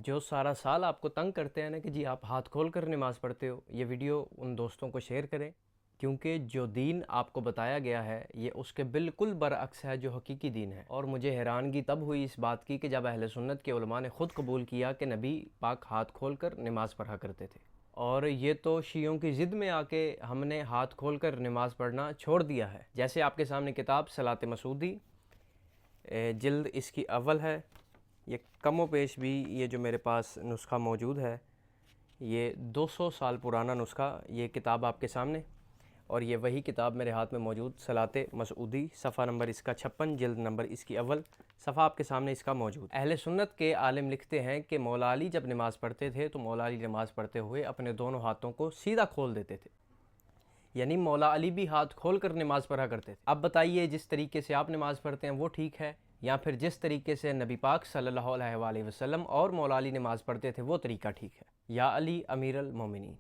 جو سارا سال آپ کو تنگ کرتے ہیں نا کہ جی آپ ہاتھ کھول کر نماز پڑھتے ہو، یہ ویڈیو ان دوستوں کو شیئر کریں، کیونکہ جو دین آپ کو بتایا گیا ہے یہ اس کے بالکل برعکس ہے جو حقیقی دین ہے۔ اور مجھے حیرانگی تب ہوئی اس بات کی کہ جب اہل سنت کے علماء نے خود قبول کیا کہ نبی پاک ہاتھ کھول کر نماز پڑھا کرتے تھے، اور یہ تو شیعوں کی ضد میں آ کے ہم نے ہاتھ کھول کر نماز پڑھنا چھوڑ دیا ہے۔ جیسے آپ کے سامنے کتاب صلاۃ مسعودی جلد اس کی اول ہے، یہ کم و بیش بھی یہ جو میرے پاس نسخہ موجود ہے یہ 200 سال پرانا نسخہ، یہ کتاب آپ کے سامنے، اور یہ وہی کتاب میرے ہاتھ میں موجود صلاۃ مسعودی، صفحہ نمبر اس کا 56، جلد نمبر اس کی اول، صفحہ آپ کے سامنے اس کا موجود۔ اہل سنت کے عالم لکھتے ہیں کہ مولا علی جب نماز پڑھتے تھے تو مولا علی نماز پڑھتے ہوئے اپنے دونوں ہاتھوں کو سیدھا کھول دیتے تھے، یعنی مولا علی بھی ہاتھ کھول کر نماز پڑھا کرتے تھے۔ اب بتائیے جس طریقے سے آپ نماز پڑھتے ہیں وہ ٹھیک ہے، یا پھر جس طریقے سے نبی پاک صلی اللہ علیہ وآلہ وسلم اور مولا علی نماز پڑھتے تھے وہ طریقہ ٹھیک ہے؟ یا علی امیر المومنین۔